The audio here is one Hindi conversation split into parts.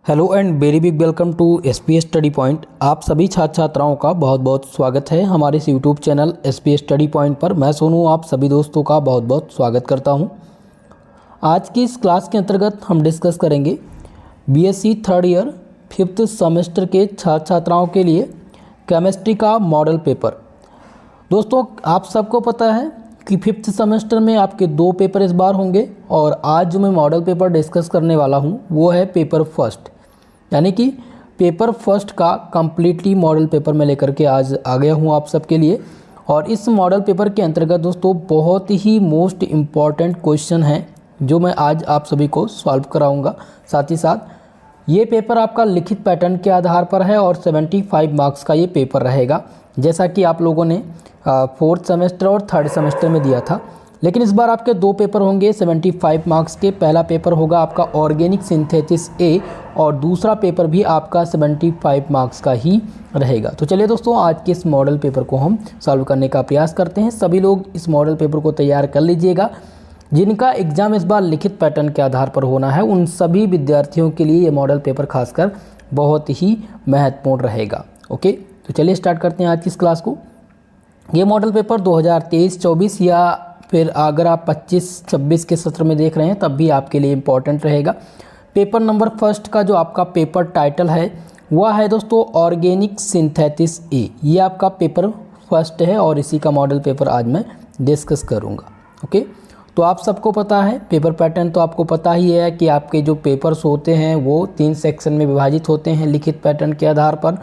Hello and very big welcome to SPS study point. आप सभी छात्र छात्राओं का बहुत बहुत स्वागत है हमारे इस YouTube channel SPS study point पर। मैं सोनू आप सभी दोस्तों का बहुत बहुत स्वागत करता हूं। आज की इस क्लास के अंतर्गत हम डिस्कस करेंगे BSc third year fifth semester के छात्र छात्राओं के लिए केमिस्ट्री का मॉडल पेपर। दोस्तों आप सबको पता है कि फिफ्थ सेमेस्टर में आपके दो पेपर इस बार होंगे और आज जो मैं मॉडल पेपर डिस्कस करने वाला हूं वो है पेपर फर्स्ट, यानी कि पेपर फर्स्ट का कम्प्लीटली मॉडल पेपर मैं लेकर के आज आ गया हूँ आप सबके लिए। और इस मॉडल पेपर के अंतर्गत दोस्तों बहुत ही मोस्ट इम्पॉर्टेंट क्वेश्चन हैं जो मैं आज आप सभी को सॉल्व कराऊंगा। साथ ही साथ ये पेपर आपका लिखित पैटर्न के आधार पर है और 75 मार्क्स का ये पेपर रहेगा, जैसा कि आप लोगों ने फोर्थ सेमेस्टर और थर्ड सेमेस्टर में दिया था। लेकिन इस बार आपके दो पेपर होंगे 75 मार्क्स के। पहला पेपर होगा आपका ऑर्गेनिक सिंथेसिस ए और दूसरा पेपर भी आपका 75 मार्क्स का ही रहेगा। तो चलिए दोस्तों आज के इस मॉडल पेपर को हम सॉल्व करने का प्रयास करते हैं। सभी लोग इस मॉडल पेपर को तैयार कर लीजिएगा। जिनका एग्जाम इस बार लिखित पैटर्न के आधार पर होना है उन सभी विद्यार्थियों के लिए ये मॉडल पेपर खासकर बहुत ही महत्वपूर्ण रहेगा। ओके, तो चलिए स्टार्ट करते हैं आज की इस क्लास को। ये मॉडल पेपर 2023-24 या फिर अगर आप 25-26 के सत्र में देख रहे हैं तब भी आपके लिए इम्पॉर्टेंट रहेगा। पेपर नंबर फर्स्ट का जो आपका पेपर टाइटल है वह है दोस्तों ऑर्गेनिक सिंथेसिस ए। ये आपका पेपर फर्स्ट है और इसी का मॉडल पेपर आज मैं डिस्कस करूँगा। ओके, तो आप सबको पता है पेपर पैटर्न तो आपको पता ही है कि आपके जो पेपर्स होते हैं वो 3 सेक्शन में विभाजित होते हैं लिखित पैटर्न के आधार पर,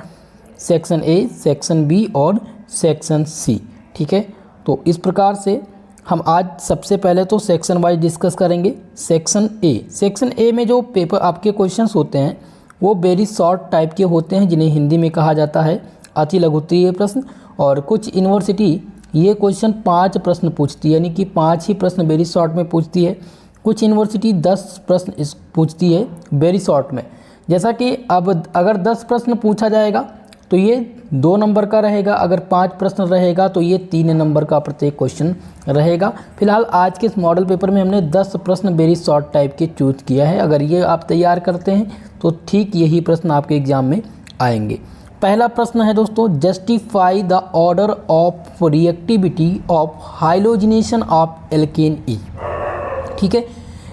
सेक्शन ए, सेक्शन बी और सेक्शन सी। ठीक है, तो इस प्रकार से हम आज सबसे पहले तो सेक्शन वाइज डिस्कस करेंगे। सेक्शन ए में जो पेपर आपके क्वेश्चंस होते हैं वो वेरी शॉर्ट टाइप के होते हैं, जिन्हें हिंदी में कहा जाता है अति लघुत्तरीय प्रश्न। और कुछ यूनिवर्सिटी ये क्वेश्चन 5 प्रश्न पूछती है, यानी कि 5 ही प्रश्न वेरी शॉर्ट में पूछती है। कुछ यूनिवर्सिटी 10 प्रश्न पूछती है वेरी शॉर्ट में। जैसा कि अब अगर 10 प्रश्न पूछा जाएगा तो ये 2 नंबर का रहेगा, अगर 5 प्रश्न रहेगा तो ये 3 नंबर का प्रत्येक क्वेश्चन रहेगा। फिलहाल आज के इस मॉडल पेपर में हमने 10 प्रश्न वेरी शॉर्ट टाइप के चूज किया है। अगर ये आप तैयार करते हैं तो ठीक यही प्रश्न आपके एग्जाम में आएंगे। पहला प्रश्न है दोस्तों, justify the order of reactivity of halogenation of alkane ई। ठीक है,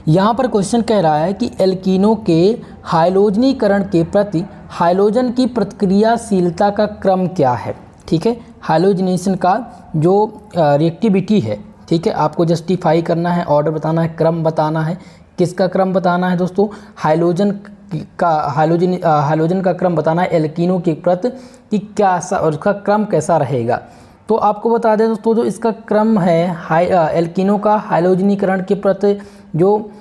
यहाँ पर क्वेश्चन कह रहा है कि एल्कीनों के हाइलोजनीकरण के प्रति हाइलोजन की प्रतिक्रियाशीलता का क्रम क्या है। ठीक है, हाइलोजिनेशन का जो रिएक्टिविटी है, ठीक है, आपको जस्टिफाई करना है, ऑर्डर बताना है, क्रम बताना है। किसका क्रम बताना है दोस्तों? हाइलोजन का क्रम बताना है एल्कीनों के प्रति कि क्या और उसका क्रम कैसा रहेगा। तो आपको बता दें दोस्तों जो इसका क्रम है एल्कीनों का हाइलोजनीकरण के प्रति जो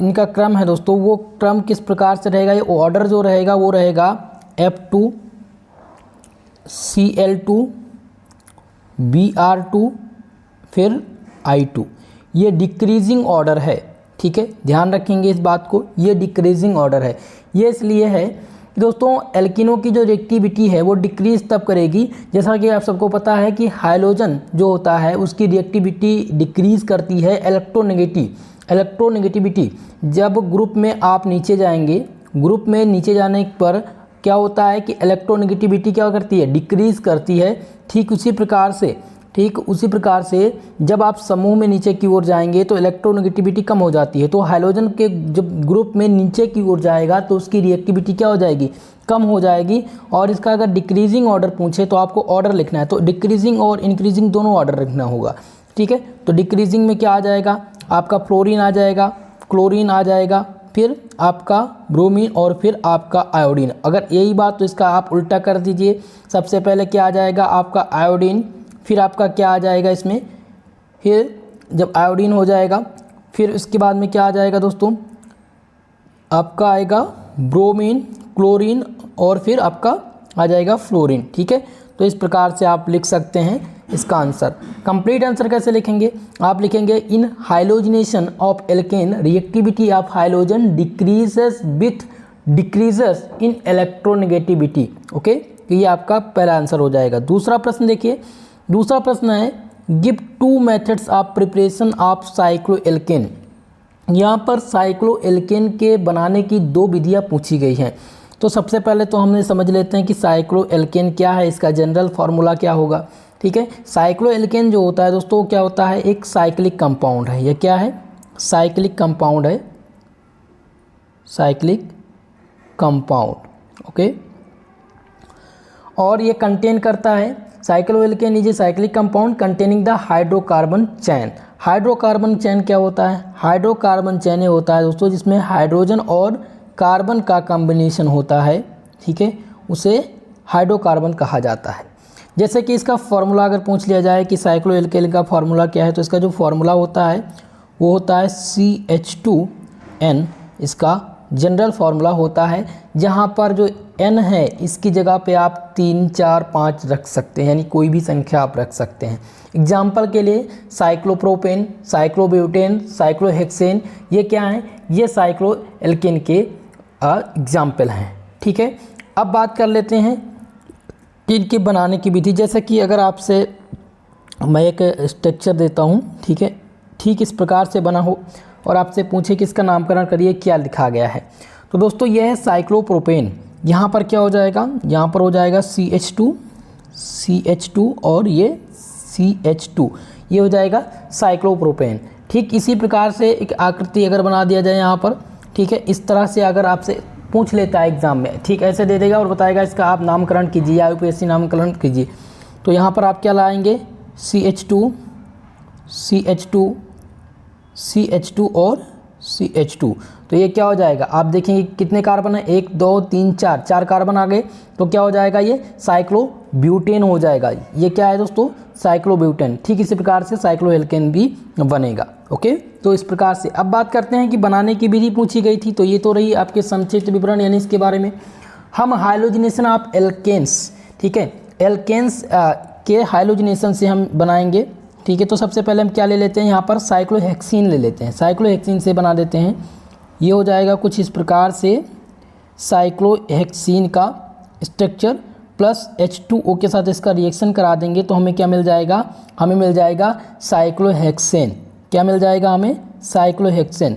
इनका क्रम है दोस्तों, वो क्रम किस प्रकार से रहेगा? ये ऑर्डर जो रहेगा वो रहेगा F2 Cl2 Br2 फिर I2। ये डिक्रीजिंग ऑर्डर है। ठीक है, ध्यान रखेंगे इस बात को, ये डिक्रीजिंग ऑर्डर है। ये इसलिए है दोस्तों एल्कीनों की जो रिएक्टिविटी है वो डिक्रीज तब करेगी, जैसा कि आप सबको पता है कि हाइलोजन जो होता है उसकी रिएक्टिविटी डिक्रीज करती है इलेक्ट्रोनेगेटिविटी। जब ग्रुप में आप नीचे जाएंगे, ग्रुप में नीचे जाने पर क्या होता है कि इलेक्ट्रोनेगेटिविटी क्या करती है? डिक्रीज करती है। ठीक उसी प्रकार से जब आप समूह में नीचे की ओर जाएंगे तो इलेक्ट्रोनेगेटिविटी कम हो जाती है। तो हाइलोजन के जब ग्रुप में नीचे की ओर जाएगा तो उसकी रिएक्टिविटी क्या हो जाएगी? कम हो जाएगी। और इसका अगर डिक्रीजिंग ऑर्डर पूछे तो आपको ऑर्डर लिखना है, तो डिक्रीजिंग और इंक्रीजिंग दोनों ऑर्डर लिखना होगा। ठीक है, तो डिक्रीजिंग में क्या आ जाएगा? आपका फ्लोरीन आ जाएगा, क्लोरीन आ जाएगा, फिर आपका ब्रोमीन और फिर आपका आयोडीन। अगर यही बात तो इसका आप उल्टा कर दीजिए। सबसे पहले क्या आ जाएगा? आपका आयोडीन, फिर आपका क्या आ जाएगा इसमें? फिर जब आयोडीन हो जाएगा फिर इसके बाद में क्या आ जाएगा दोस्तों? आपका आएगा ब्रोमीन, क्लोरीन और फिर आपका आ जाएगा फ्लोरीन। ठीक है, तो इस प्रकार से आप लिख सकते हैं इसका आंसर। कंप्लीट आंसर कैसे लिखेंगे? आप लिखेंगे in halogenation of alkane reactivity of halogen decreases in electronegativity. Okay, तो ये आपका पहला आंसर हो जाएगा। दूसरा प्रश्न देखिए, दूसरा प्रश्न है give 2 methods of preparation of cycloalkane. यहाँ पर साइक्लोएल्केन के बनाने की दो विधियाँ पूछी गई हैं। तो सबसे पहले तो हमने समझ लेते हैं कि साइक्लोएल्केन क्या है, इसका जनरल फार्मूला क्या होगा। ठीक है, साइक्लोएल्केन जो होता है दोस्तों क्या होता है, एक साइक्लिक कंपाउंड है। यह क्या है, साइक्लिक कंपाउंड है, साइक्लिक कंपाउंड। ओके, और ये कंटेन करता है, cycloalkane is a cyclic compound containing the hydrocarbon chain. Hydrocarbon chain क्या होता है, हाइड्रोकार्बन चैन ये होता है दोस्तों जिसमें हाइड्रोजन और कार्बन का कॉम्बिनेशन होता है। ठीक है, उसे हाइड्रोकार्बन कहा जाता है। जैसे कि इसका फॉर्मूला अगर पूछ लिया जाए कि साइक्लोएल्केन का फॉर्मूला क्या है, तो इसका जो फॉर्मूला होता है वो होता है CH2N। इसका जनरल फार्मूला होता है, जहाँ पर जो N है इसकी जगह पे आप 3, 4, 5 रख सकते हैं, यानी कोई भी संख्या आप रख सकते हैं। एग्जाम्पल के लिए साइक्लोप्रोपेन, साइक्लोब्यूटेन, साइक्लोहेक्सेन, ये क्या हैं, ये साइक्लोएल्केन के एग्जाम्पल हैं। ठीक है, अब बात कर लेते हैं कि इनके बनाने की विधि। जैसे कि अगर आपसे मैं एक स्ट्रक्चर देता हूँ, ठीक है, ठीक इस प्रकार से बना हो और आपसे पूछे कि इसका नामकरण करिए, क्या लिखा गया है। तो दोस्तों यह है साइक्लोप्रोपेन। यहाँ पर क्या हो जाएगा, यहाँ पर हो जाएगा CH2 और ये CH2, ये हो जाएगा साइक्लोप्रोपेन। ठीक इसी प्रकार से एक आकृति अगर बना दिया जाए यहाँ पर, ठीक है, इस तरह से अगर आपसे पूछ लेता है एग्जाम में, ठीक ऐसे दे देगा और बताएगा इसका आप नामकरण कीजिए, UPSC नामकरण कीजिए। तो यहाँ पर आप क्या लाएंगे, CH2 और CH2। तो ये क्या हो जाएगा, आप देखेंगे कितने कार्बन है, 1 2 3 4, 4 कार्बन आ गए। तो क्या हो जाएगा, ये साइक्लोब्यूटेन हो जाएगा। ये क्या है दोस्तों, साइक्लोब्यूटेन। ठीक इसी प्रकार से साइक्लोएल्केन भी बनेगा। ओके, तो इस प्रकार से अब बात करते हैं कि बनाने की विधि पूछी गई थी। तो ये तो रही आपके संक्षिप्त विवरण, यानी इसके बारे में। हम हाइलोजिनेशन ऑफ एल्केन्स, ठीक है, एल्केन्स के हाइलोजिनेशन से हम बनाएंगे। ठीक है, तो सबसे पहले हम क्या ले लेते हैं, यहाँ पर साइक्लोहेक्सीन ले लेते हैं। साइक्लोहेक्सीन से बना देते हैं। ये हो जाएगा कुछ इस प्रकार से, साइक्लोहेक्सीन का स्ट्रक्चर प्लस H2O के साथ इसका रिएक्शन करा देंगे तो हमें क्या मिल जाएगा, हमें मिल जाएगा साइक्लोहेक्सेन। क्या मिल जाएगा हमें, साइक्लोहेक्सेन।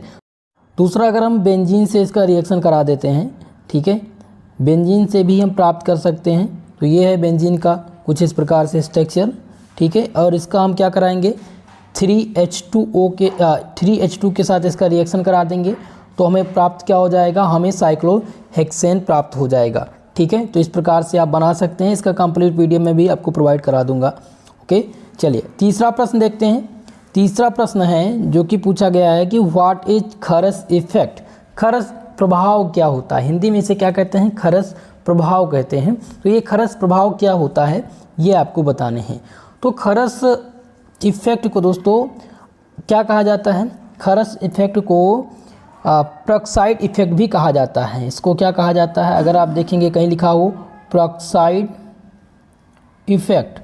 दूसरा, अगर हम बेंजीन से इसका रिएक्शन करा देते हैं, ठीक है, बेंजीन से भी हम प्राप्त कर सकते हैं। तो ये है बेंजीन का कुछ इस प्रकार से स्ट्रक्चर। ठीक है, और इसका हम क्या कराएंगे, 3H2 के साथ इसका रिएक्शन करा देंगे तो हमें प्राप्त क्या हो जाएगा, हमें साइक्लोहेक्सेन प्राप्त हो जाएगा। ठीक है, तो इस प्रकार से आप बना सकते हैं। इसका कंप्लीट वीडियो में भी आपको प्रोवाइड करा दूंगा। ओके, चलिए तीसरा प्रश्न देखते हैं। तीसरा प्रश्न है जो कि पूछा गया है कि व्हाट इज खरस इफेक्ट। खरस प्रभाव क्या होता है, हिंदी में इसे क्या कहते हैं, खरस प्रभाव कहते हैं। तो ये खरस प्रभाव क्या होता है, ये आपको बताने हैं। तो खरस इफेक्ट को दोस्तों क्या कहा जाता है, खरस इफेक्ट को पेरोक्साइड इफेक्ट भी कहा जाता है। इसको क्या कहा जाता है, अगर आप देखेंगे कहीं लिखा हो पेरोक्साइड इफेक्ट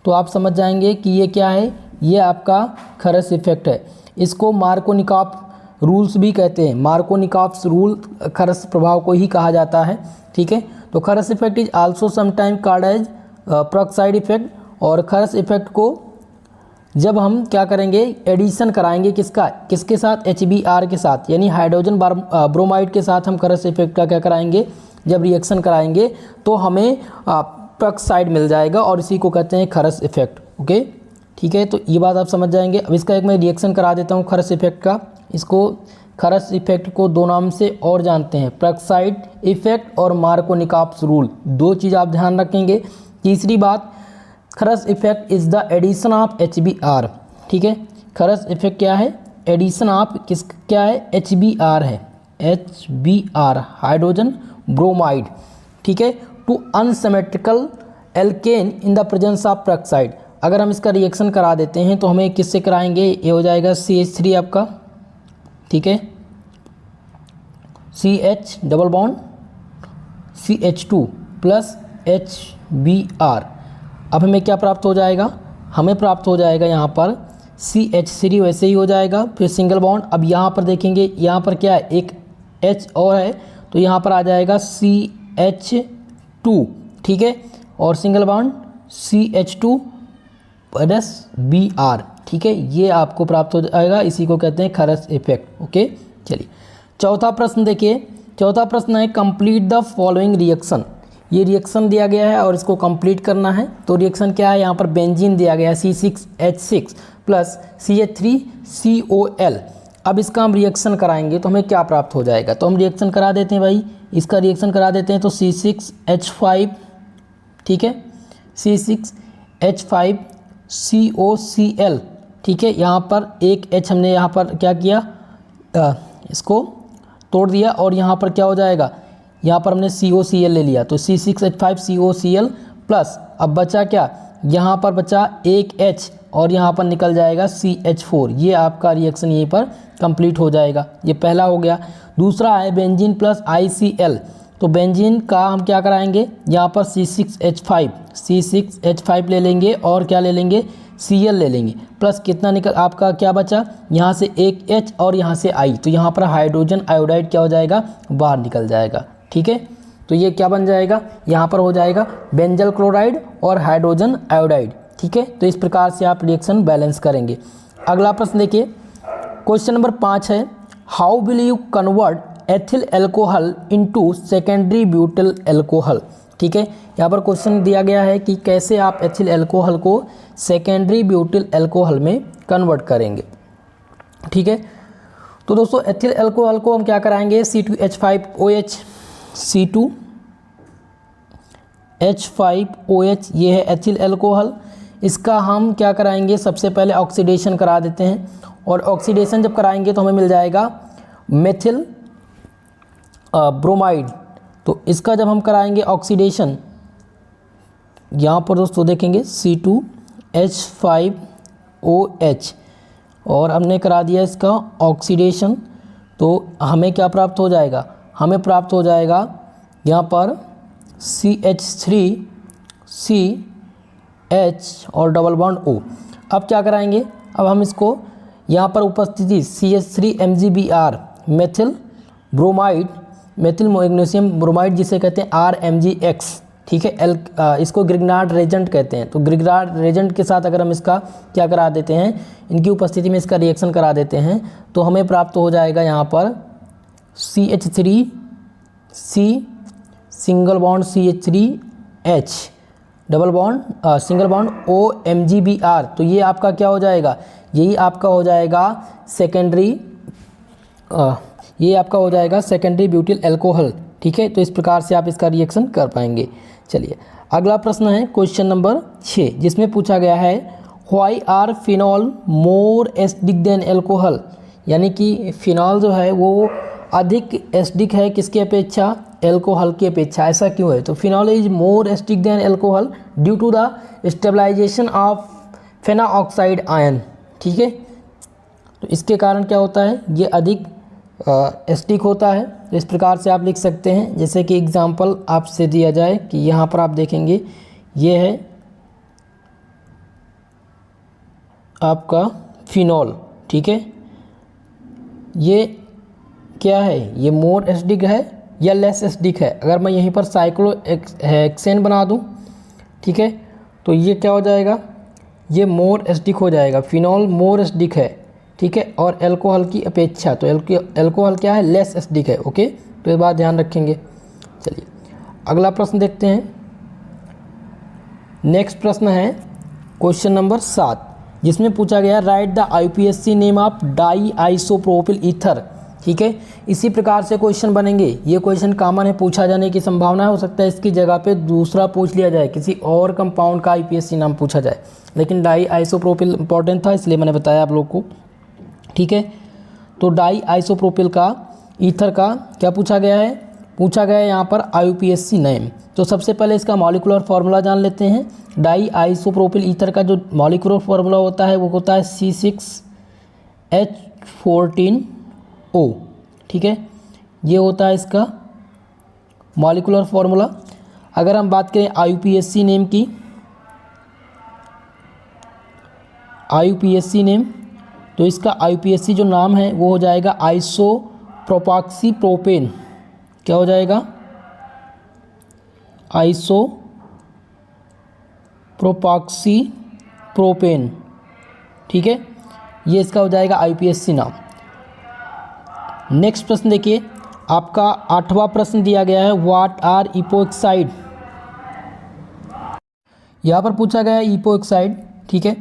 तो आप समझ जाएंगे कि ये क्या है, ये आपका खरस इफेक्ट है। इसको मार्कोनिकॉफ रूल्स भी कहते हैं। मार्कोनिकॉफ रूल खरस प्रभाव को ही कहा जाता है। ठीक है, तो Kharasch effect is also sometime called as peroxide effect. और खरस इफेक्ट को जब हम क्या करेंगे, एडिशन कराएंगे किसके साथ, HBr के साथ, यानी हाइड्रोजन ब्रोमाइड के साथ हम खरस इफेक्ट का क्या कराएंगे, जब रिएक्शन कराएंगे तो हमें पेरोक्साइड मिल जाएगा और इसी को कहते हैं खरस इफेक्ट। ओके, ठीक है, तो ये बात आप समझ जाएंगे। अब इसका एक मैं रिएक्शन करा देता हूँ खरस इफेक्ट का। इसको खरस इफेक्ट को दो नाम से और जानते हैं, पेरोक्साइड इफेक्ट और मार्कोनिकॉफ रूल। दो चीज़ आप ध्यान रखेंगे। तीसरी बात, Kharasch effect is the addition of HBr। ठीक है, खरस इफेक्ट क्या है, एडिशन ऑफ क्या है, HBr है, HBr हाइड्रोजन ब्रोमाइड। ठीक है, to unsymmetrical alkene in the presence of peroxide. अगर हम इसका रिएक्शन करा देते हैं तो हमें किससे कराएंगे, ये हो जाएगा CH3 आपका। ठीक है, CH double bond CH2 plus HBr। अब हमें क्या प्राप्त हो जाएगा, हमें प्राप्त हो जाएगा यहाँ पर CH3 वैसे ही हो जाएगा, फिर सिंगल बॉन्ड। अब यहाँ पर देखेंगे, यहाँ पर क्या है, एक H और है तो यहाँ पर आ जाएगा CH2। ठीक है, और single bond CH2 plus Br। ठीक है, ये आपको प्राप्त हो जाएगा, इसी को कहते हैं खरस इफेक्ट। ओके, चलिए चौथा प्रश्न देखिए। चौथा प्रश्न है कंप्लीट द फॉलोइंग रिएक्शन। ये रिएक्शन दिया गया है और इसको कंप्लीट करना है। तो रिएक्शन क्या है, यहाँ पर बेंजीन दिया गया है C6H6 प्लस CH3COL। अब इसका हम रिएक्शन कराएंगे तो हमें क्या प्राप्त हो जाएगा, तो हम रिएक्शन करा देते हैं भाई, इसका रिएक्शन करा देते हैं। तो C6H5, ठीक है, C6H5COCl, ठीक है, यहाँ पर एक H हमने यहाँ पर क्या किया, इसको तोड़ दिया और यहाँ पर क्या हो जाएगा, यहाँ पर हमने COCl ले लिया, तो C6H5COCl प्लस अब बचा क्या, यहाँ पर बचा एक H और यहाँ पर निकल जाएगा CH4। ये आपका रिएक्शन यहीं पर कंप्लीट हो जाएगा। ये पहला हो गया। दूसरा है बेंजीन प्लस ICl। तो बेंजीन का हम क्या कराएंगे, यहाँ पर C6H5 ले लेंगे और क्या ले लेंगे, Cl ले लेंगे, प्लस कितना निकल आपका क्या बचा, यहाँ से एक H और यहाँ से I, तो यहाँ पर हाइड्रोजन आयोडाइड क्या हो जाएगा, बाहर निकल जाएगा। ठीक है, तो ये क्या बन जाएगा, यहाँ पर हो जाएगा बेंजल क्लोराइड और हाइड्रोजन आयोडाइड। ठीक है, तो इस प्रकार से आप रिएक्शन बैलेंस करेंगे। अगला प्रश्न देखिए, क्वेश्चन नंबर 5 है how will you convert ethyl alcohol into secondary butyl alcohol. ठीक है, यहाँ पर क्वेश्चन दिया गया है कि कैसे आप एथिल एल्कोहल को सेकेंडरी ब्यूटिल एल्कोहल में कन्वर्ट करेंगे। ठीक है, तो दोस्तों एथिल एल्कोहल को हम क्या कराएंगे, C2H5OH, C2H5OH ये है एथिल एल्कोहल। इसका हम क्या कराएंगे, सबसे पहले ऑक्सीडेशन करा देते हैं, और ऑक्सीडेशन जब कराएंगे तो हमें मिल जाएगा मेथिल ब्रोमाइड। तो इसका जब हम कराएंगे ऑक्सीडेशन, यहाँ पर दोस्तों देखेंगे C2H5OH और हमने करा दिया इसका ऑक्सीडेशन, तो हमें क्या प्राप्त हो जाएगा, हमें प्राप्त हो जाएगा यहाँ पर CH3CH और डबल बॉन्ड O। अब क्या कराएंगे, अब हम इसको यहाँ पर उपस्थिति CH3MgBr methyl bromide, methyl magnesium bromide जिसे कहते हैं RMgX। ठीक है, इसको ग्रिग्नार्ड रेजेंट कहते हैं। तो ग्रिग्नार्ड रेजेंट के साथ अगर हम इसका क्या करा देते हैं, इनकी उपस्थिति में इसका रिएक्शन करा देते हैं, तो हमें प्राप्त हो जाएगा यहाँ पर CH3C single bond CH3H double bond single bond OMgBr। तो ये आपका क्या हो जाएगा, यही आपका हो जाएगा सेकेंडरी, ये आपका हो जाएगा सेकेंडरी ब्यूटिल एल्कोहल। ठीक है, तो इस प्रकार से आप इसका रिएक्शन कर पाएंगे। चलिए अगला प्रश्न है क्वेश्चन नंबर 6, जिसमें पूछा गया है why are phenol more acidic than alcohol. यानी कि फिनॉल जो है वो अधिक एसिडिक है किसकी अपेक्षा, एल्कोहल की अपेक्षा। ऐसा क्यों है, तो phenol is more acidic than alcohol due to the stabilization of phenoxide ion. ठीक है, तो इसके कारण क्या होता है, ये अधिक एसिडिक होता है। तो इस प्रकार से आप लिख सकते हैं, जैसे कि एग्जांपल आपसे दिया जाए कि यहाँ पर आप देखेंगे ये है आपका फिनॉल। ठीक है, ये क्या है, ये मोर एसिडिक है या लेस एसिडिक है। अगर मैं यहीं पर साइक्लोहेक्सेन बना दूं, ठीक है, तो ये क्या हो जाएगा, ये मोर एसिडिक हो जाएगा। फिनॉल मोर एसिडिक है, ठीक है, और एल्कोहल की अपेक्षा, तो एल्कोहल क्या है, लेस एसिडिक है। ओके, तो ये बात ध्यान रखेंगे। चलिए अगला प्रश्न देखते हैं। नेक्स्ट प्रश्न है क्वेश्चन नंबर 7, जिसमें पूछा गया write the IUPAC name of di isopropyl ether. ठीक है, इसी प्रकार से क्वेश्चन बनेंगे। ये क्वेश्चन कॉमन है, पूछा जाने की संभावना हो सकता है इसकी जगह पे दूसरा पूछ लिया जाए, किसी और कंपाउंड का IUPAC नाम पूछा जाए, लेकिन डाई आइसोप्रोपिल इंपॉर्टेंट था इसलिए मैंने बताया आप लोग को। ठीक है, तो डाई आइसोप्रोपिल का ईथर का क्या पूछा गया है, पूछा गया है यहाँ पर IUPAC नेम। तो सबसे पहले इसका मॉलिक्यूलर फार्मूला जान लेते हैं। डाई आइसोप्रोपिल ईथर का जो मॉलिक्यूलर फार्मूला होता है वो होता है C6H14O। ठीक है, ये होता है इसका मॉलिक्यूलर फार्मूला। अगर हम बात करें IUPAC नेम की, IUPAC नेम, तो इसका IUPAC जो नाम है वो हो जाएगा आइसोप्रोपाक्सीप्रोपेन। क्या हो जाएगा, आइसोप्रोपाक्सीप्रोपेन। ठीक है, ये इसका हो जाएगा IUPAC नाम। नेक्स्ट प्रश्न देखिए, आपका 8वां प्रश्न दिया गया है, व्हाट आर इपोक्साइड। यहाँ पर पूछा गया है इपोक्साइड, ठीक है,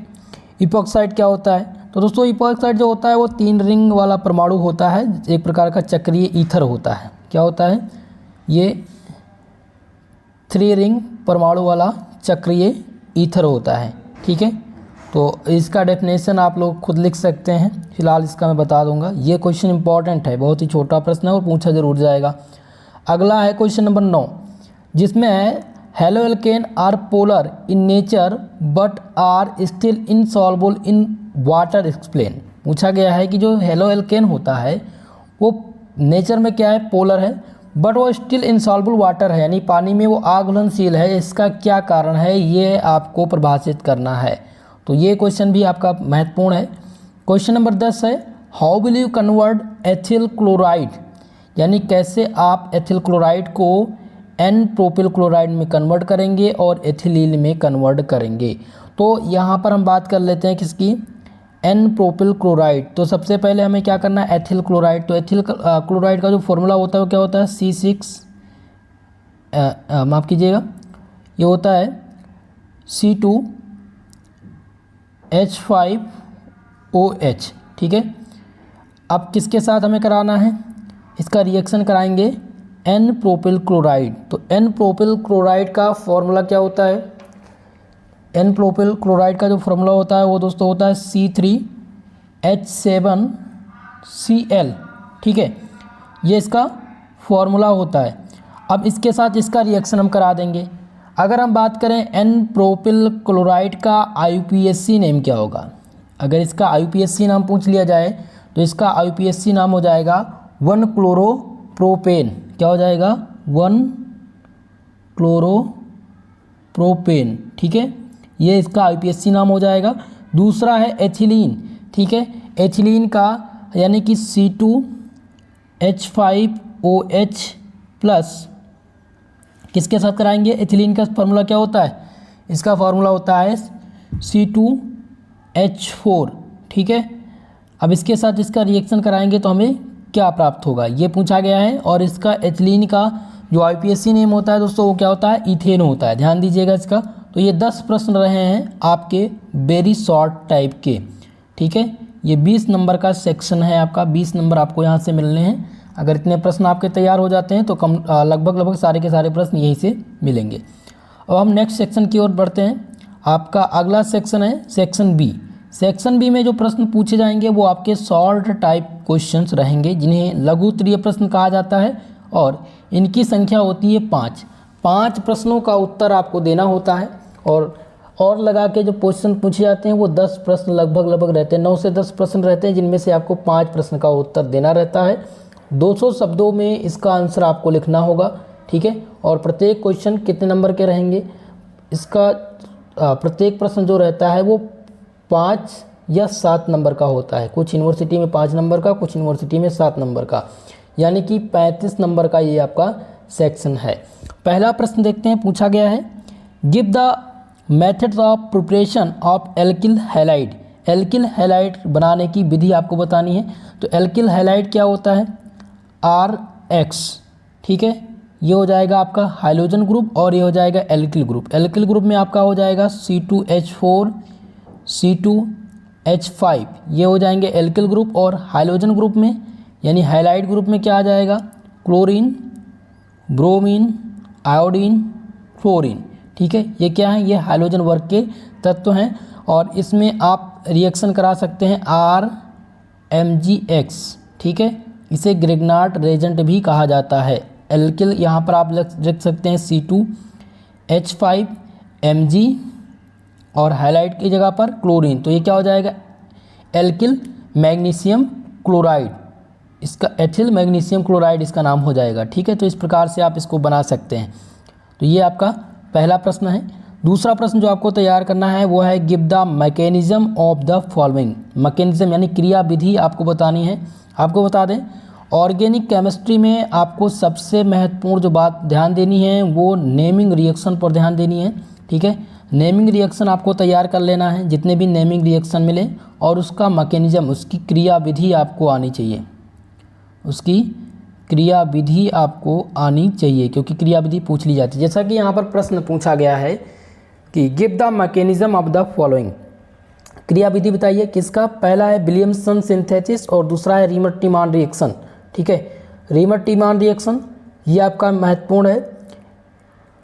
इपोक्साइड क्या होता है। तो दोस्तों इपोक्साइड जो होता है वो 3 रिंग वाला परमाणु होता है, एक प्रकार का चक्रीय ईथर होता है। क्या होता है ये? 3 रिंग परमाणु वाला चक्रीय ईथर होता है, ठीक है। तो इसका डेफिनेशन आप लोग खुद लिख सकते हैं, फिलहाल इसका मैं बता दूंगा। ये क्वेश्चन इंपॉर्टेंट है, बहुत ही छोटा प्रश्न है और पूछा जरूर जाएगा। अगला है क्वेश्चन नंबर 9, जिसमें है haloalkane are polar in nature but are still insoluble in water, explain. पूछा गया है कि जो हेलो एल्केन होता है वो नेचर में क्या है? पोलर है, बट वो स्टिल इनसॉल्युबल वाटर है, यानी पानी में वो आघुलनशील है। इसका क्या कारण है, ये आपको परिभाषित करना है। तो ये क्वेश्चन भी आपका महत्वपूर्ण है। क्वेश्चन नंबर 10 है, how will you convert ethyl chloride, यानी कैसे आप एथिल क्लोराइड को एन प्रोपिल क्लोराइड में कन्वर्ट करेंगे और एथिलीन में कन्वर्ट करेंगे। तो यहाँ पर हम बात कर लेते हैं किसकी? N propyl chloride. तो सबसे पहले हमें क्या करना है? Ethyl chloride. तो एथिल क्लोराइड का जो फॉर्मूला होता है वो क्या होता है? C6 माफ़ कीजिएगा, ये होता है C2H5OH, ठीक है। अब किसके साथ हमें कराना है? इसका रिएक्शन कराएंगे एन प्रोपिल क्लोराइड। तो एन प्रोपिल क्लोराइड का फॉर्मूला क्या होता है? एन प्रोपिल क्लोराइड का जो फॉर्मूला होता है वो दोस्तों होता है C3H7Cl, ठीक है, ये इसका फॉर्मूला होता है। अब इसके साथ इसका रिएक्शन हम करा देंगे। अगर हम बात करें एन प्रोपिल क्लोराइड का IUPAC नेम क्या होगा? अगर इसका IUPAC नाम पूछ लिया जाए तो इसका IUPAC नाम हो जाएगा 1-क्लोरोप्रोपेन। क्या हो जाएगा? 1-क्लोरोप्रोपेन, ठीक है, ये इसका IUPAC नाम हो जाएगा। दूसरा है एथिलीन, ठीक है, एथिलीन का यानी कि C2H5OH प्लस किसके साथ कराएंगे? एथिलीन का फार्मूला क्या होता है? इसका फार्मूला होता है C2H4, ठीक है। अब इसके साथ इसका रिएक्शन कराएंगे तो हमें क्या प्राप्त होगा, ये पूछा गया है। और इसका एथिलीन का जो IUPAC नेम होता है दोस्तों वो क्या होता है? इथेन होता है। ध्यान दीजिएगा इसका। तो ये 10 प्रश्न रहे हैं आपके वेरी शॉर्ट टाइप के, ठीक है। ये 20 नंबर का सेक्शन है आपका, 20 नंबर आपको यहाँ से मिलने हैं। अगर इतने प्रश्न आपके तैयार हो जाते हैं तो लगभग सारे के सारे प्रश्न यहीं से मिलेंगे। अब हम नेक्स्ट सेक्शन की ओर बढ़ते हैं। आपका अगला सेक्शन है सेक्शन बी। सेक्शन बी में जो प्रश्न पूछे जाएंगे वो आपके शॉर्ट टाइप क्वेश्चंस रहेंगे, जिन्हें लघु उत्तरीय प्रश्न कहा जाता है, और इनकी संख्या होती है 5। 5 प्रश्नों का उत्तर आपको देना होता है, और लगा के जो क्वेश्चन पूछे जाते हैं वो 10 प्रश्न लगभग रहते हैं, 9 से 10 प्रश्न रहते हैं, जिनमें से आपको 5 प्रश्न का उत्तर देना रहता है। 200 शब्दों में इसका आंसर आपको लिखना होगा, ठीक है। और प्रत्येक क्वेश्चन कितने नंबर के रहेंगे? इसका प्रत्येक प्रश्न जो रहता है वो 5 या 7 नंबर का होता है। कुछ यूनिवर्सिटी में 5 नंबर का, कुछ यूनिवर्सिटी में 7 नंबर का, यानी कि 35 नंबर का ये आपका सेक्शन है। पहला प्रश्न देखते हैं, पूछा गया है give the methods of preparation of alkyl halide. Alkyl halide बनाने की विधि आपको बतानी है। तो एल्किल हैलाइड क्या होता है? RH, ठीक है, ये हो जाएगा आपका हाइड्रोजन ग्रुप और ये हो जाएगा एल्किल ग्रुप। एल्किल ग्रुप में आपका हो जाएगा C2H4 C2H5, ये हो जाएंगे एल्किल ग्रुप। और हाइड्रोजन ग्रुप में यानी हैलाइड ग्रुप में क्या आ जाएगा? क्लोरीन, ब्रोमीन, आयोडीन, फ्लोरीन, ठीक है। ये क्या है? ये हाइड्रोजन वर्ग के तत्व हैं, और इसमें आप रिएक्शन करा सकते हैं RMgX, ठीक है। इसे ग्रिग्नार्ड रेजेंट भी कहा जाता है। एल्किल यहाँ पर आप लिख सकते हैं C2H5Mg और हैलाइड की जगह पर क्लोरीन। तो ये क्या हो जाएगा? एल्किल मैग्नीशियम क्लोराइड, इसका एथिल मैग्नीशियम क्लोराइड इसका नाम हो जाएगा, ठीक है। तो इस प्रकार से आप इसको बना सकते हैं। तो ये आपका पहला प्रश्न है। दूसरा प्रश्न जो आपको तैयार करना है वो है give the mechanism of the following. Mechanism यानी क्रिया विधि आपको बतानी है। आपको बता दें ऑर्गेनिक केमिस्ट्री में आपको सबसे महत्वपूर्ण जो बात ध्यान देनी है वो नेमिंग रिएक्शन पर ध्यान देनी है, ठीक है। नेमिंग रिएक्शन आपको तैयार कर लेना है, जितने भी नेमिंग रिएक्शन मिले, और उसका मैकेनिज्म, उसकी क्रिया विधि आपको आनी चाहिए, उसकी क्रिया विधि आपको आनी चाहिए, क्योंकि क्रिया विधि पूछ ली जाती है। जैसा कि यहाँ पर प्रश्न पूछा गया है कि give the mechanism of the following, क्रिया विधि बताइए किसका। पहला है विलियमसन सिंथेसिस और दूसरा है रीमर-टीमान रिएक्शन। ठीक है, रीमर-टीमान रिएक्शन ये आपका महत्वपूर्ण है,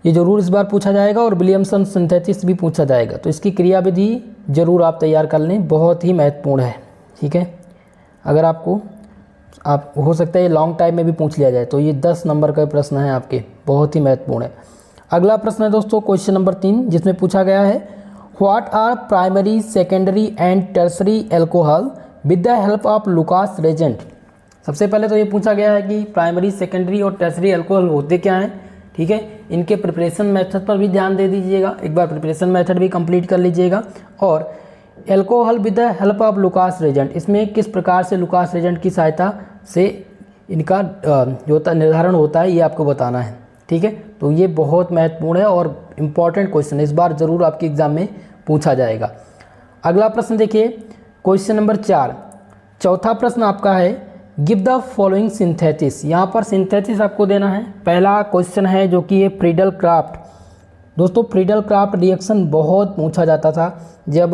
ये जरूर इस बार पूछा जाएगा, और विलियमसन सिंथेसिस भी पूछा जाएगा, तो इसकी क्रिया विधि जरूर आप तैयार कर लें, बहुत ही महत्वपूर्ण है। ठीक है, अगर आपको आप हो सकता है ये लॉन्ग टाइम में भी पूछ लिया जाए, तो ये 10 नंबर का प्रश्न है आपके, बहुत ही महत्वपूर्ण है। अगला प्रश्न है दोस्तों क्वेश्चन नंबर 3, जिसमें पूछा गया है what are primary, secondary and tertiary alcohol with the help of Lucas reagent. सबसे पहले तो ये पूछा गया है कि प्राइमरी, सेकेंडरी और टर्सरी एल्कोहल होते क्या हैं। ठीक है, इनके प्रिपरेशन मेथड पर भी ध्यान दे दीजिएगा, एक बार प्रिपरेशन मेथड भी कंप्लीट कर लीजिएगा। और alcohol with the help of Lucas reagent, इसमें किस प्रकार से लुकास रेजेंट की सहायता से इनका जो निर्धारण होता है, ये आपको बताना है। ठीक है, तो ये बहुत महत्वपूर्ण है और इम्पॉर्टेंट क्वेश्चन है, इस बार ज़रूर आपके एग्जाम में पूछा जाएगा। अगला प्रश्न देखिए क्वेश्चन नंबर 4, चौथा प्रश्न आपका है गिव द फॉलोइंग सिंथेसिस। यहाँ पर सिंथेसिस आपको देना है। पहला क्वेश्चन है जो कि ये फ्रीडल क्राफ्ट। दोस्तों फ्रीडल क्राफ्ट रिएक्शन बहुत पूछा जाता था जब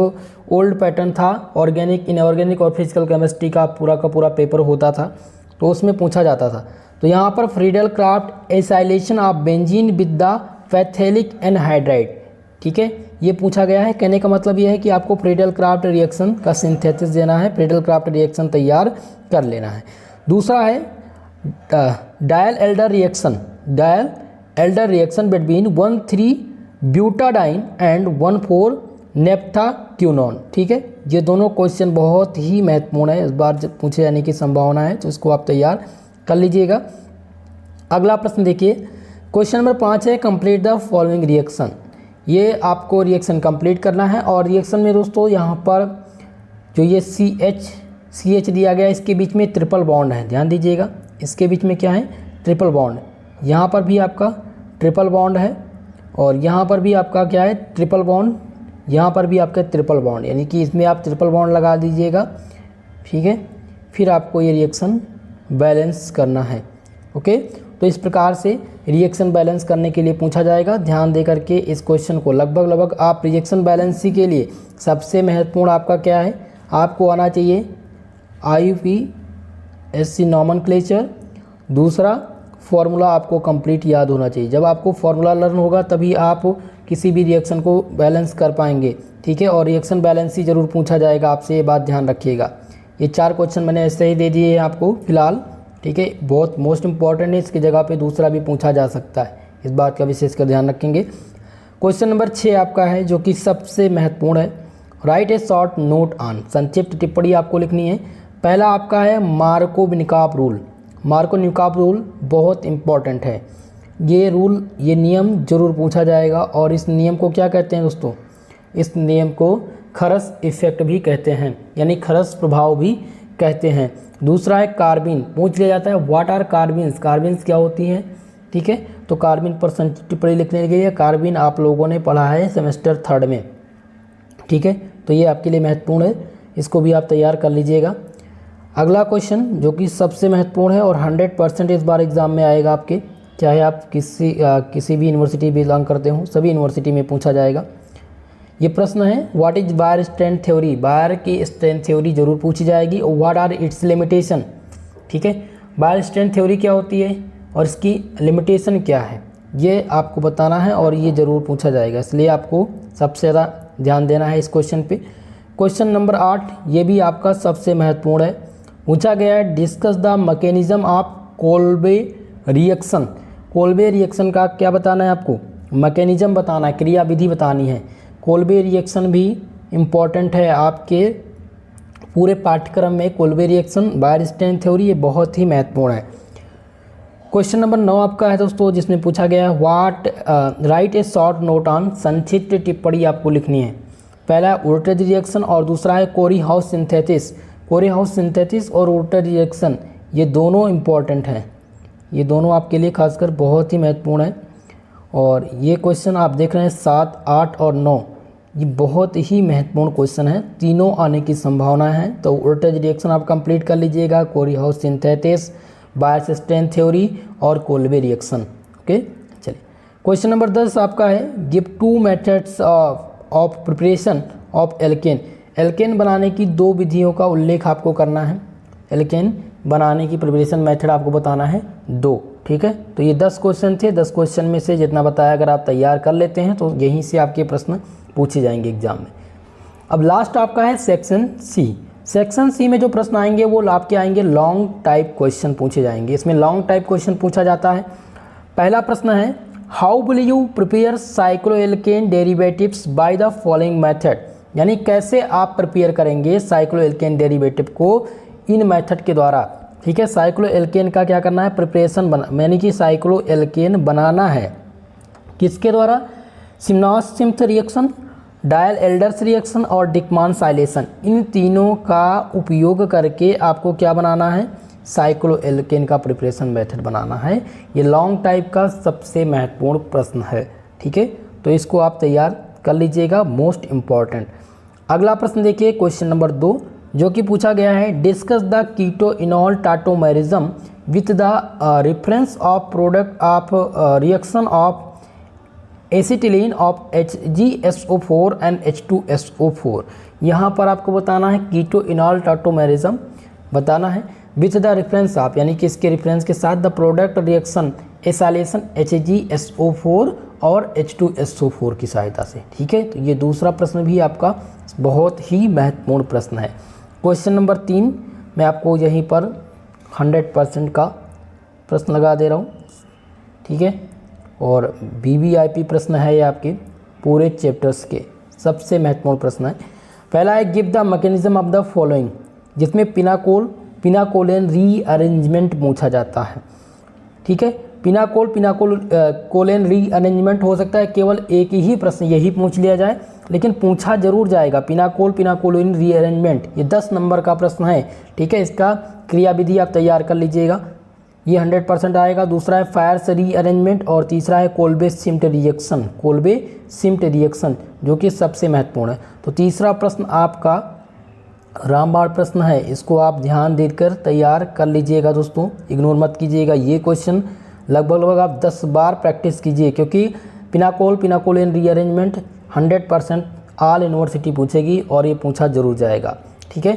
ओल्ड पैटर्न था, ऑर्गेनिक, इनऑर्गेनिक और फिजिकल केमिस्ट्री का पूरा पेपर होता था, तो उसमें पूछा जाता था। तो यहाँ पर Friedel Craft acylation of benzene with the phthalic anhydride, ठीक है, ये पूछा गया है। कहने का मतलब ये है कि आपको फ्रीडल क्राफ्ट रिएक्शन का सिंथेसिस देना है, फ्रीडल क्राफ्ट रिएक्शन तैयार कर लेना है। दूसरा है dial Elder reaction, dial Elder reaction between 1,3 butadiene and 1,4 नेप्थाक्यूनोन। ठीक है, ये दोनों क्वेश्चन बहुत ही महत्वपूर्ण है, इस बार पूछे जाने की संभावना है, तो इसको आप तैयार कर लीजिएगा। अगला प्रश्न देखिए क्वेश्चन नंबर 5 है कंप्लीट द फॉलोइंग रिएक्शन। ये आपको रिएक्शन कंप्लीट करना है, और रिएक्शन में दोस्तों यहाँ पर जो ये CH दिया गया है, इसके बीच में ट्रिपल बॉन्ड है, ध्यान दीजिएगा, इसके बीच में क्या है, ट्रिपल बॉन्ड। यहाँ पर भी आपका ट्रिपल बॉन्ड है, और यहाँ पर भी आपका क्या है, ट्रिपल बॉन्ड, यहाँ पर भी आपका ट्रिपल बॉन्ड, यानी कि इसमें आप ट्रिपल बॉन्ड लगा दीजिएगा। ठीक है, फिर आपको ये रिएक्शन बैलेंस करना है। ओके, तो इस प्रकार से रिएक्शन बैलेंस करने के लिए पूछा जाएगा। ध्यान दे करके इस क्वेश्चन को लगभग आप रिएक्शन बैलेंसिंग के लिए सबसे महत्वपूर्ण आपका क्या है, आपको आना चाहिए IUPAC नॉमेनक्लेचर। दूसरा फॉर्मूला आपको कंप्लीट याद होना चाहिए। जब आपको फॉर्मूला लर्न होगा तभी आप किसी भी रिएक्शन को बैलेंस कर पाएंगे। ठीक है, और रिएक्शन बैलेंस ही ज़रूर पूछा जाएगा आपसे, ये बात ध्यान रखिएगा। ये 4 क्वेश्चन मैंने ऐसे ही दे दिए हैं आपको फिलहाल। ठीक है, बहुत मोस्ट इंपॉर्टेंट है, इसकी जगह पे दूसरा भी पूछा जा सकता है, इस बात का विशेष कर ध्यान रखेंगे। क्वेश्चन नंबर 6 आपका है जो कि सबसे महत्वपूर्ण है, right A short note on, संक्षिप्त टिप्पणी आपको लिखनी है। पहला आपका है मार्कोव-निकाफ रूल। मार्कोव-निकाफ रूल बहुत इंपॉर्टेंट है, ये रूल, ये नियम जरूर पूछा जाएगा। और इस नियम को क्या कहते हैं दोस्तों, इस नियम को खरस इफेक्ट भी कहते हैं, यानी खरस प्रभाव भी कहते हैं। दूसरा है कार्बिन, पूछ लिया जाता है व्हाट आर कार्बिन्स, कार्बिन्स क्या होती हैं। ठीक है, तो कार्बिन पर संक्षिप्त टिप्पणी लिखने के लिए, कार्बिन आप लोगों ने पढ़ा है सेमेस्टर 3 में। ठीक है, तो ये आपके लिए महत्वपूर्ण है, इसको भी आप तैयार कर लीजिएगा। अगला क्वेश्चन जो कि सबसे महत्वपूर्ण है और 100% इस बार एग्जाम में आएगा आपके, चाहे आप किसी भी यूनिवर्सिटी बिलोंग करते हो, सभी यूनिवर्सिटी में पूछा जाएगा। ये प्रश्न है what is Baeyer strength theory, Baeyer की स्ट्रेंथ थ्योरी जरूर पूछी जाएगी। और व्हाट आर इट्स लिमिटेशन, ठीक है, बायर स्ट्रेंथ थ्योरी क्या होती है और इसकी लिमिटेशन क्या है, ये आपको बताना है और ये ज़रूर पूछा जाएगा, इसलिए आपको सबसे ज़्यादा ध्यान देना है इस क्वेश्चन पे। क्वेश्चन नंबर 8 ये भी आपका सबसे महत्वपूर्ण है, पूछा गया है discuss the mechanism of Kolbe reaction. Kolbe reaction का क्या बताना है आपको, मैकेनिज्म बताना है, क्रिया विधि बतानी है। कोल्बे रिएक्शन भी इम्पॉर्टेंट है आपके पूरे पाठ्यक्रम में, Kolbe reaction, Baeyer strength theory, ये बहुत ही महत्वपूर्ण है। क्वेश्चन नंबर 9 आपका है दोस्तों, जिसमें पूछा गया है what right A short note on, संक्षिप्त टिप्पणी आपको लिखनी है। पहला है वोल्टेज रिएक्शन और दूसरा है कोरी हाउस सिंथेसिस। कोरी हाउस सिंथेसिस और वोल्टेज रिएक्शन ये दोनों इम्पॉर्टेंट हैं, ये दोनों आपके लिए खासकर बहुत ही महत्वपूर्ण है। और ये क्वेश्चन आप देख रहे हैं 7, 8 और 9, ये बहुत ही महत्वपूर्ण क्वेश्चन है, तीनों आने की संभावना है। तो वोल्टेज रिएक्शन आप कंप्लीट कर लीजिएगा, कोरीहाउस सिंथेसिस, बायस-स्टैंड थ्योरी और कोल्बे रिएक्शन। ओके, चलिए क्वेश्चन नंबर 10 आपका है, give 2 methods of preparation of alkene. Alkene बनाने की 2 विधियों का उल्लेख आपको करना है। एल्केन बनाने की प्रिपरेशन मेथड आपको बताना है 2, ठीक है। तो ये 10 क्वेश्चन थे, 10 क्वेश्चन में से जितना बताया अगर आप तैयार कर लेते हैं तो यहीं से आपके प्रश्न पूछे जाएंगे एग्जाम में। अब लास्ट आपका है सेक्शन सी। सेक्शन सी में जो प्रश्न आएंगे वो आपके आएंगे लॉन्ग टाइप क्वेश्चन पूछे जाएंगे। इसमें लॉन्ग टाइप क्वेश्चन पूछा जाता है। पहला प्रश्न है, how will you prepare cycloalkane derivatives by the following method. यानी कैसे आप प्रिपेयर करेंगे साइक्लोएल्केन डेरिवेटिव को इन मेथड के द्वारा, ठीक है। साइक्लोएल्केन का क्या करना है, प्रिपरेशन यानी कि साइक्लोएल्केन बनाना है किसके द्वारा, सिमनास-सिम्थ रिएक्शन, डायल एल्डर्स रिएक्शन और डिकमान साइलेशन, इन तीनों का उपयोग करके आपको क्या बनाना है, साइक्लोएल्केन का प्रिपरेशन मेथड बनाना है। ये लॉन्ग टाइप का सबसे महत्वपूर्ण प्रश्न है, ठीक है। तो इसको आप तैयार कर लीजिएगा, मोस्ट इम्पॉर्टेंट। अगला प्रश्न देखिए क्वेश्चन नंबर 2 जो कि पूछा गया है, discuss the keto enol tautomerism with the reference of product of reaction of acetylene of HgSO4 and H2SO4। यहाँ पर आपको बताना है कीटोइनॉल टाटोमेरिज्म बताना है विथ द रेफरेंस ऑफ, यानी कि इसके रेफरेंस के साथ the product reaction acylation HgSO4 और H2SO4 की सहायता से, ठीक है। तो ये दूसरा प्रश्न भी आपका बहुत ही महत्वपूर्ण प्रश्न है। क्वेश्चन नंबर 3 मैं आपको यहीं पर 100% का प्रश्न लगा दे रहा हूँ, ठीक है। और VVIP प्रश्न है ये आपके पूरे चैप्टर्स के सबसे महत्वपूर्ण प्रश्न है। पहला है, give the mechanism of the following, जिसमें पिनाकोलेन रीअरेंजमेंट पूछा जाता है, ठीक है। कोलेन रीअरेंजमेंट हो सकता है केवल एक ही प्रश्न यही पूछ लिया जाए, लेकिन पूछा जरूर जाएगा। पिनाकोलेन रीअरेंजमेंट ये 10 नंबर का प्रश्न है, ठीक है। इसका क्रियाविधि आप तैयार कर लीजिएगा, ये 100% आएगा। दूसरा है फायर्स रीअरेंजमेंट और तीसरा है कोल्बे-सिम्ट रिएक्शन जो कि सबसे महत्वपूर्ण है। तो तीसरा प्रश्न आपका रामबाण प्रश्न है, इसको आप ध्यान देकर तैयार कर लीजिएगा दोस्तों, इग्नोर मत कीजिएगा। ये क्वेश्चन लगभग आप 10 बार प्रैक्टिस कीजिए, क्योंकि पिनाकोलेन रीअरेंजमेंट 100% ऑल यूनिवर्सिटी पूछेगी और ये पूछा जरूर जाएगा, ठीक है।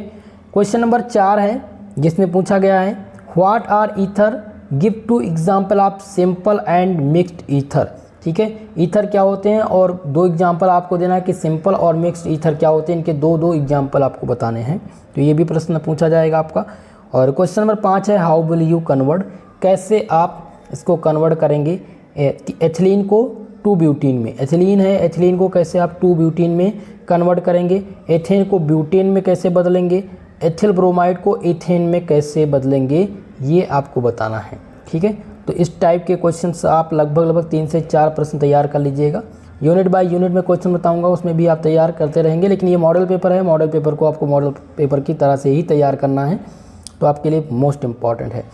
क्वेश्चन नंबर 4 है जिसमें पूछा गया है, what are ether, give 2 example of simple and mixed ether, ठीक है। ईथर क्या होते हैं और 2 एग्जाम्पल आपको देना है कि सिंपल और मिक्स्ड ईथर क्या होते हैं, इनके 2 एग्जाम्पल आपको बताने हैं। तो ये भी प्रश्न पूछा जाएगा आपका। और क्वेश्चन नंबर 5 है, हाउ विल यू कन्वर्ट, कैसे आप इसको कन्वर्ट करेंगे एथिलीन को 2 ब्यूटीन में। एथिलीन है, एथिलीन को कैसे आप 2 ब्यूटीन में कन्वर्ट करेंगे, एथेन को ब्यूटेन में कैसे बदलेंगे, एथिल ब्रोमाइड को एथेन में कैसे बदलेंगे, ये आपको बताना है, ठीक है। तो इस टाइप के क्वेश्चंस आप लगभग 3 से 4 प्रश्न तैयार कर लीजिएगा। यूनिट बाय यूनिट में क्वेश्चन बताऊंगा, उसमें भी आप तैयार करते रहेंगे, लेकिन ये मॉडल पेपर है, मॉडल पेपर को आपको मॉडल पेपर की तरह से ही तैयार करना है, तो आपके लिए मोस्ट इम्पॉर्टेंट है।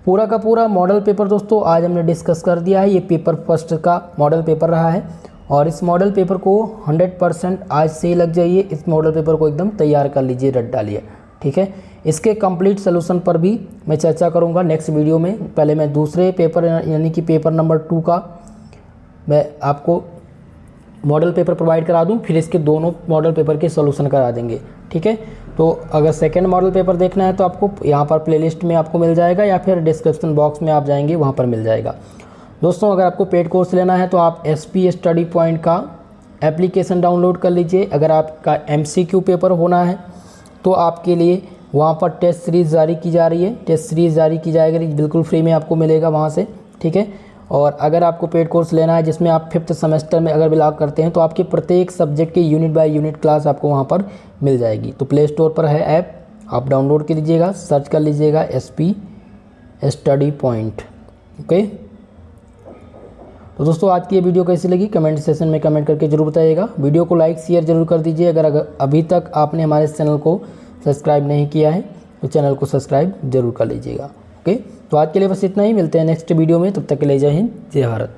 पूरा का पूरा मॉडल पेपर दोस्तों आज हमने डिस्कस कर दिया है। ये पेपर फर्स्ट का मॉडल पेपर रहा है और इस मॉडल पेपर को 100% आज से ही लग जाइए, इस मॉडल पेपर को एकदम तैयार कर लीजिए, रट डालिए, ठीक है। इसके कंप्लीट सोल्यूशन पर भी मैं चर्चा करूंगा नेक्स्ट वीडियो में। पहले मैं दूसरे पेपर यानी कि पेपर नंबर 2 का मैं आपको मॉडल पेपर प्रोवाइड करा दूं, फिर इसके दोनों मॉडल पेपर के सोल्यूशन करा देंगे, ठीक है। तो अगर सेकंड मॉडल पेपर देखना है तो आपको यहाँ पर प्लेलिस्ट में आपको मिल जाएगा या फिर डिस्क्रिप्शन बॉक्स में आप जाएंगे वहाँ पर मिल जाएगा। दोस्तों अगर आपको पेड कोर्स लेना है तो आप SP स्टडी पॉइंट का एप्लीकेशन डाउनलोड कर लीजिए। अगर आपका MCQ पेपर होना है तो आपके लिए वहाँ पर टेस्ट सीरीज़ जारी की जा रही है, टेस्ट सीरीज़ जारी की जाएगी, बिल्कुल फ्री में आपको मिलेगा वहाँ से, ठीक है। और अगर आपको पेड कोर्स लेना है जिसमें आप 5th सेमेस्टर में अगर बिलॉन्ग करते हैं तो आपके प्रत्येक सब्जेक्ट की यूनिट बाय यूनिट क्लास आपको वहाँ पर मिल जाएगी। तो प्ले स्टोर पर है ऐप, आप डाउनलोड कर लीजिएगा, सर्च कर लीजिएगा SP स्टडी पॉइंट, ओके। तो दोस्तों आज की ये वीडियो कैसी लगी कमेंट सेशन में कमेंट करके जरूर बताइएगा। वीडियो को लाइक शेयर जरूर कर दीजिए। अगर अभी तक आपने हमारे चैनल को सब्सक्राइब नहीं किया है तो चैनल को सब्सक्राइब जरूर कर लीजिएगा, ओके। तो आज के लिए बस इतना ही, मिलते हैं नेक्स्ट वीडियो में, तब तक के लिए जय हिंद जय भारत।